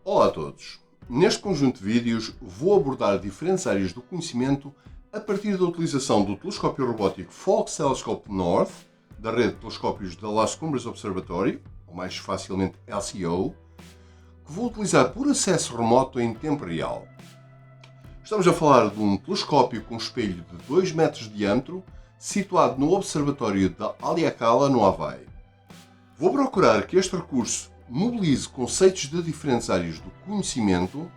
Olá a todos! Neste conjunto de vídeos vou abordar diferentes áreas do conhecimento a partir da utilização do telescópio robótico Fox Telescope North, da rede de telescópios da Las Cumbres Observatory, ou mais facilmente LCO, que vou utilizar por acesso remoto em tempo real. Estamos a falar de um telescópio com um espelho de 2 metros de diâmetro, situado no Observatório da Haleakala, no Havaí. Vou procurar que este recurso mobilize conceitos de diferentes áreas do conhecimento,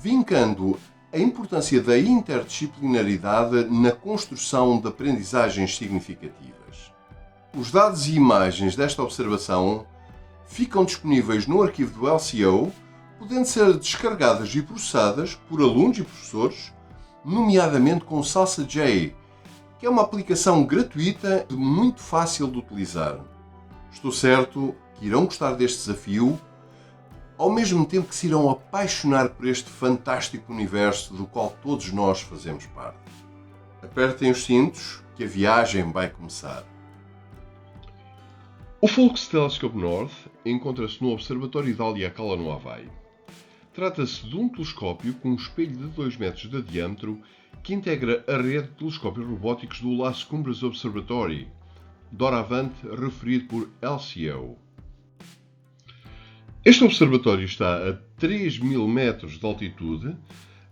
vincando a importância da interdisciplinaridade na construção de aprendizagens significativas. Os dados e imagens desta observação ficam disponíveis no arquivo do LCO, podendo ser descarregadas e processadas por alunos e professores, nomeadamente com Salsa J, que é uma aplicação gratuita e muito fácil de utilizar. Estou certo que irão gostar deste desafio, ao mesmo tempo que se irão apaixonar por este fantástico universo do qual todos nós fazemos parte. Apertem os cintos, que a viagem vai começar. O Fox Telescope North encontra-se no Observatório da Haleakala, no Havaí. Trata-se de um telescópio com um espelho de 2 metros de diâmetro que integra a rede de telescópios robóticos do Las Cumbres Observatory, doravante referido por LCO. Este observatório está a 3.000 metros de altitude,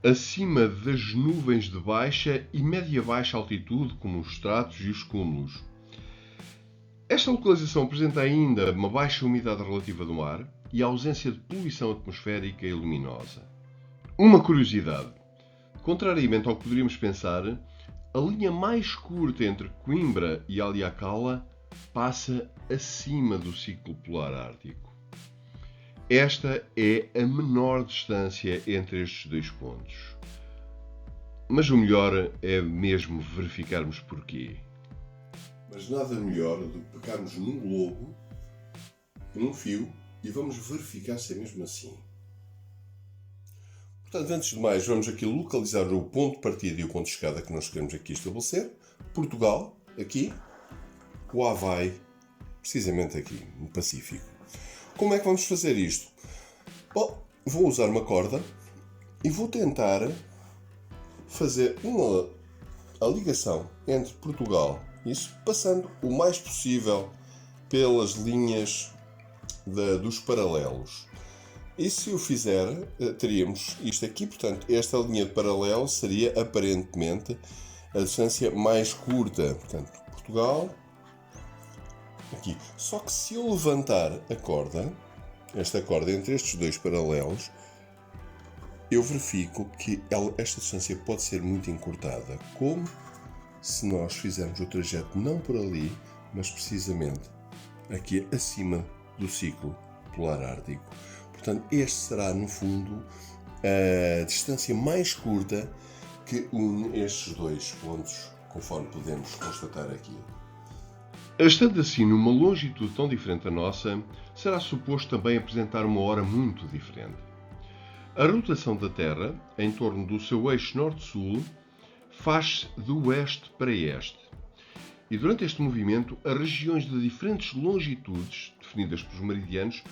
acima das nuvens de baixa e média-baixa altitude, como os estratos e os cúmulos. Esta localização apresenta ainda uma baixa umidade relativa do ar e a ausência de poluição atmosférica e luminosa. Uma curiosidade: contrariamente ao que poderíamos pensar, a linha mais curta entre Coimbra e Haleakala passa acima do ciclo polar ártico. Esta é a menor distância entre estes dois pontos. Mas o melhor é mesmo verificarmos porquê. Mas nada melhor do que pegarmos num globo, num fio, e vamos verificar se é mesmo assim. Portanto, antes de mais, vamos aqui localizar o ponto de partida e o ponto de chegada que nós queremos aqui estabelecer. Portugal, aqui. O Havaí, precisamente aqui, no Pacífico. Como é que vamos fazer isto? Bom, vou usar uma corda e vou tentar fazer a ligação entre Portugal, isso passando o mais possível pelas linhas dos paralelos. E se eu fizer, teríamos isto aqui, portanto, esta linha de paralelo seria aparentemente a distância mais curta. Portanto, Portugal, aqui. Só que se eu levantar a corda, esta corda entre estes dois paralelos, eu verifico que esta distância pode ser muito encurtada, como se nós fizermos o trajeto não por ali, mas precisamente aqui acima do ciclo polar ártico. Portanto, este será, no fundo, a distância mais curta que une estes dois pontos, conforme podemos constatar aqui. Estando assim numa longitude tão diferente da nossa, será suposto também apresentar uma hora muito diferente. A rotação da Terra, em torno do seu eixo norte-sul, faz-se do oeste para este. E durante este movimento, as regiões de diferentes longitudes, definidas pelos meridianos,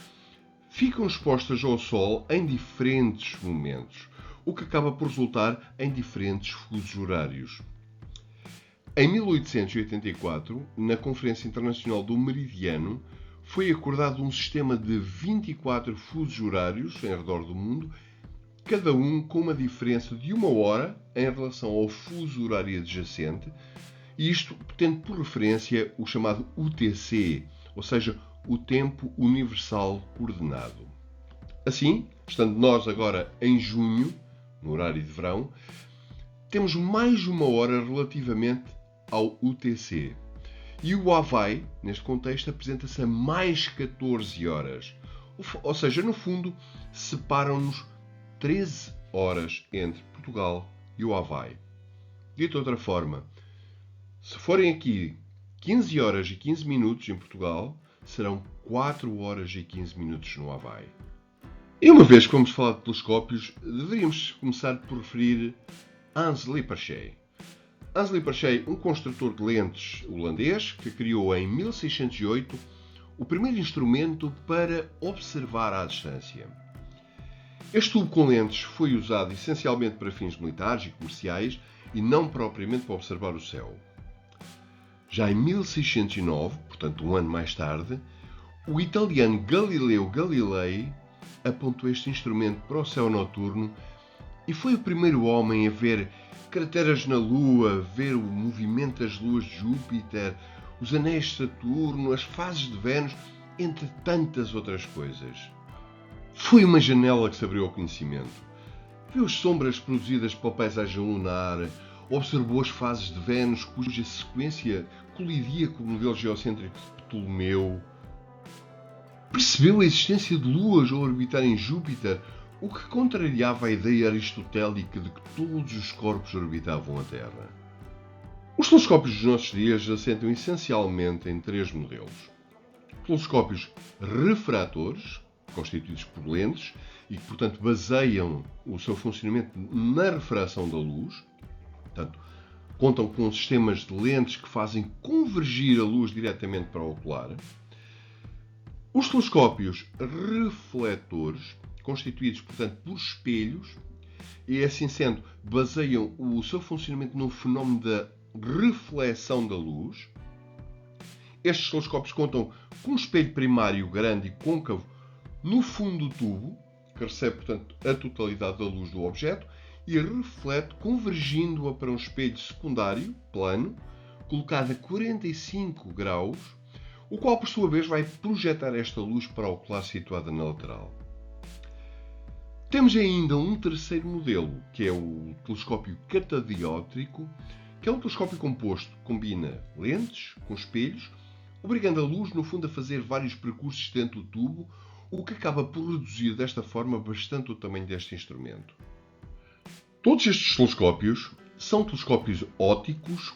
ficam expostas ao Sol em diferentes momentos, o que acaba por resultar em diferentes fusos horários. Em 1884, na Conferência Internacional do Meridiano, foi acordado um sistema de 24 fusos horários em redor do mundo, cada um com uma diferença de 1 hora em relação ao fuso horário adjacente, e isto tendo por referência o chamado UTC, ou seja, o Tempo Universal Coordenado. Assim, estando nós agora em junho, no horário de verão, temos mais 1 hora relativamente ao UTC. E o Havaí, neste contexto, apresenta-se a mais 14 horas. Ou seja, no fundo, separam-nos 13 horas entre Portugal e o Havaí. Dito de outra forma, se forem aqui 15 horas e 15 minutos em Portugal, serão 4 horas e 15 minutos no Havaí. E uma vez que vamos falar de telescópios, deveríamos começar por referir Hans Lippershey. Hans Lippershey, um construtor de lentes holandês, que criou em 1608 o primeiro instrumento para observar à distância. Este tubo com lentes foi usado essencialmente para fins militares e comerciais e não propriamente para observar o céu. Já em 1609, portanto um ano mais tarde, o italiano Galileo Galilei apontou este instrumento para o céu noturno e foi o primeiro homem a ver crateras na Lua, ver o movimento das luas de Júpiter, os anéis de Saturno, as fases de Vênus, entre tantas outras coisas. Foi uma janela que se abriu ao conhecimento. Viu as sombras produzidas pela paisagem lunar, observou as fases de Vênus cuja sequência colidia com o modelo geocêntrico de Ptolomeu, percebeu a existência de luas a orbitar em Júpiter, o que contrariava a ideia aristotélica de que todos os corpos orbitavam a Terra. Os telescópios dos nossos dias assentam essencialmente em três modelos. Telescópios refratores, constituídos por lentes, e que, portanto, baseiam o seu funcionamento na refração da luz. Portanto, contam com sistemas de lentes que fazem convergir a luz diretamente para o ocular. Os telescópios refletores, constituídos, portanto, por espelhos, e assim sendo, baseiam o seu funcionamento no fenómeno da reflexão da luz. Estes telescópios contam com um espelho primário grande e côncavo no fundo do tubo, que recebe, portanto, a totalidade da luz do objeto e reflete convergindo-a para um espelho secundário, plano, colocado a 45 graus, o qual, por sua vez, vai projetar esta luz para o ocular situada na lateral. Temos ainda um terceiro modelo, que é o telescópio catadióptrico, que é um telescópio composto que combina lentes com espelhos, obrigando a luz, no fundo, a fazer vários percursos dentro do tubo, o que acaba por reduzir desta forma bastante o tamanho deste instrumento. Todos estes telescópios são telescópios ópticos,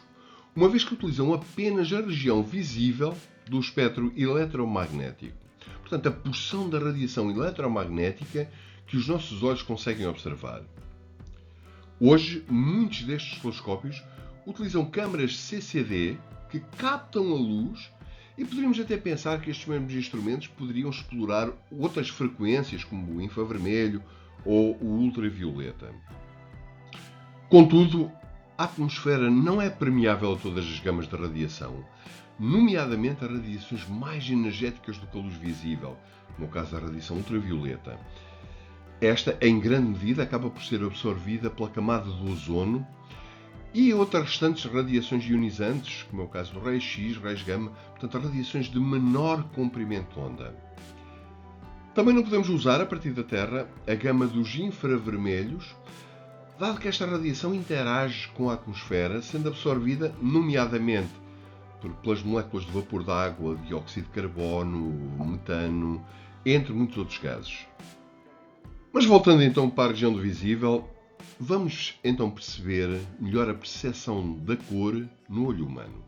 uma vez que utilizam apenas a região visível do espectro eletromagnético. Portanto, a porção da radiação eletromagnética que os nossos olhos conseguem observar. Hoje, muitos destes telescópios utilizam câmaras CCD que captam a luz e poderíamos até pensar que estes mesmos instrumentos poderiam explorar outras frequências, como o infravermelho ou o ultravioleta. Contudo, a atmosfera não é permeável a todas as gamas de radiação, nomeadamente a radiações mais energéticas do que a luz visível, no caso da radiação ultravioleta. Esta, em grande medida, acaba por ser absorvida pela camada do ozono e outras restantes radiações ionizantes, como é o caso do raio X, raios gama, portanto, radiações de menor comprimento de onda. Também não podemos usar, a partir da Terra, a gama dos infravermelhos, dado que esta radiação interage com a atmosfera, sendo absorvida, nomeadamente, pelas moléculas de vapor de água, dióxido de carbono, metano, entre muitos outros gases. Mas voltando então para a região do visível, vamos então perceber melhor a percepção da cor no olho humano.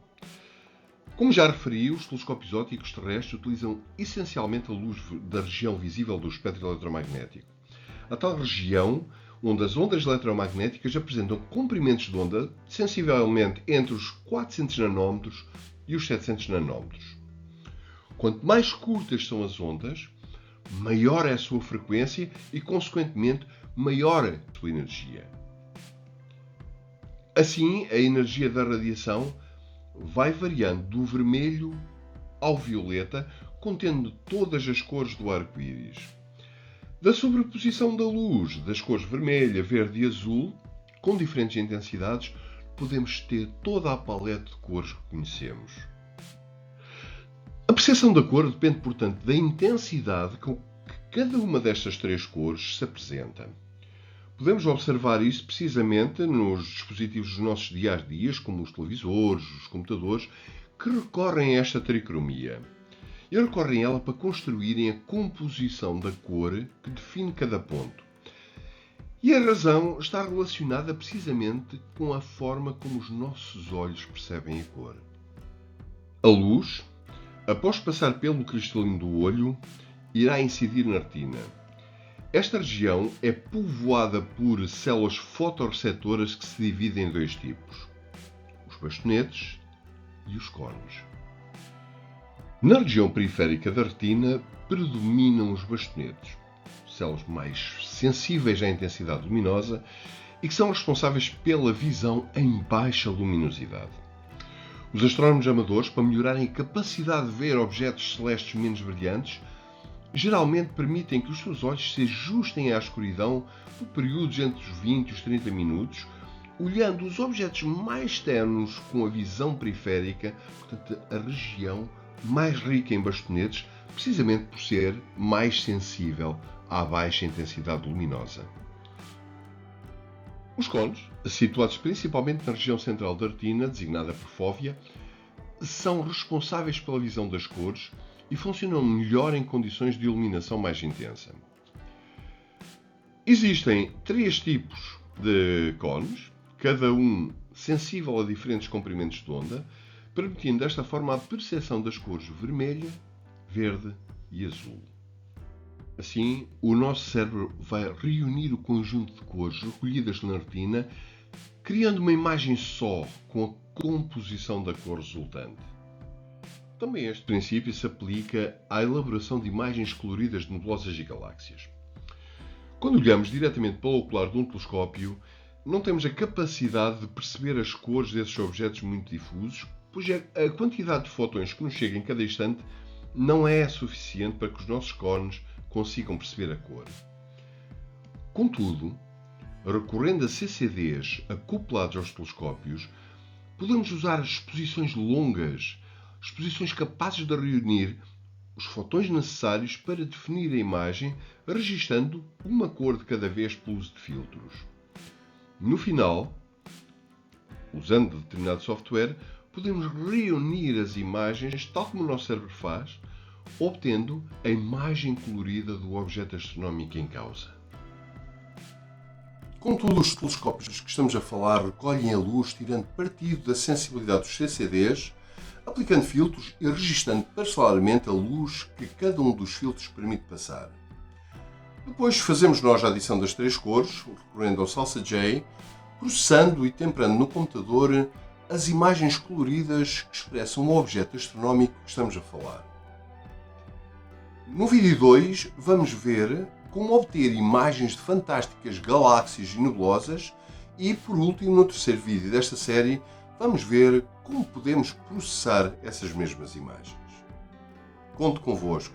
Como já referi, os telescópios ópticos terrestres utilizam essencialmente a luz da região visível do espectro eletromagnético. A tal região onde as ondas eletromagnéticas apresentam comprimentos de onda sensivelmente entre os 400 nanómetros e os 700 nanómetros. Quanto mais curtas são as ondas, maior é a sua frequência e, consequentemente, maior a sua energia. Assim, a energia da radiação vai variando do vermelho ao violeta, contendo todas as cores do arco-íris. Da sobreposição da luz das cores vermelha, verde e azul, com diferentes intensidades, podemos ter toda a paleta de cores que conhecemos. A percepção da cor depende, portanto, da intensidade com que cada uma destas três cores se apresenta. Podemos observar isso precisamente nos dispositivos dos nossos dia-a-dia, como os televisores, os computadores, que recorrem a esta tricromia. E recorrem a ela para construírem a composição da cor que define cada ponto. E a razão está relacionada precisamente com a forma como os nossos olhos percebem a cor. A luz, após passar pelo cristalino do olho, irá incidir na retina. Esta região é povoada por células fotorreceptoras que se dividem em dois tipos: os bastonetes e os cones. Na região periférica da retina predominam os bastonetes, células mais sensíveis à intensidade luminosa e que são responsáveis pela visão em baixa luminosidade. Os astrónomos amadores, para melhorarem a capacidade de ver objetos celestes menos brilhantes, geralmente permitem que os seus olhos se ajustem à escuridão por períodos entre os 20 e os 30 minutos, olhando os objetos mais tenues com a visão periférica, portanto a região mais rica em bastonetes, precisamente por ser mais sensível à baixa intensidade luminosa. Os cones, situados principalmente na região central da retina, designada por fóvea, são responsáveis pela visão das cores e funcionam melhor em condições de iluminação mais intensa. Existem 3 tipos de cones, cada um sensível a diferentes comprimentos de onda, permitindo desta forma a percepção das cores vermelha, verde e azul. Assim, o nosso cérebro vai reunir o conjunto de cores recolhidas na retina, criando uma imagem só com a composição da cor resultante. Também este princípio se aplica à elaboração de imagens coloridas de nebulosas e galáxias. Quando olhamos diretamente para o ocular de um telescópio, não temos a capacidade de perceber as cores desses objetos muito difusos, pois a quantidade de fotões que nos chega em cada instante não é suficiente para que os nossos cones consigam perceber a cor. Contudo, recorrendo a CCDs acoplados aos telescópios, podemos usar exposições longas, exposições capazes de reunir os fotões necessários para definir a imagem, registando uma cor de cada vez pelo uso de filtros. No final, usando determinado software, podemos reunir as imagens tal como o nosso cérebro faz, obtendo a imagem colorida do objeto astronómico em causa. Contudo, os telescópios que estamos a falar recolhem a luz tirando partido da sensibilidade dos CCDs, aplicando filtros e registando parcelarmente a luz que cada um dos filtros permite passar. Depois fazemos nós a adição das 3 cores, recorrendo ao Salsa J, processando e temperando no computador as imagens coloridas que expressam o objeto astronómico que estamos a falar. No vídeo 2 vamos ver como obter imagens de fantásticas galáxias e nebulosas e, por último, no terceiro vídeo desta série, vamos ver como podemos processar essas mesmas imagens. Conto convosco!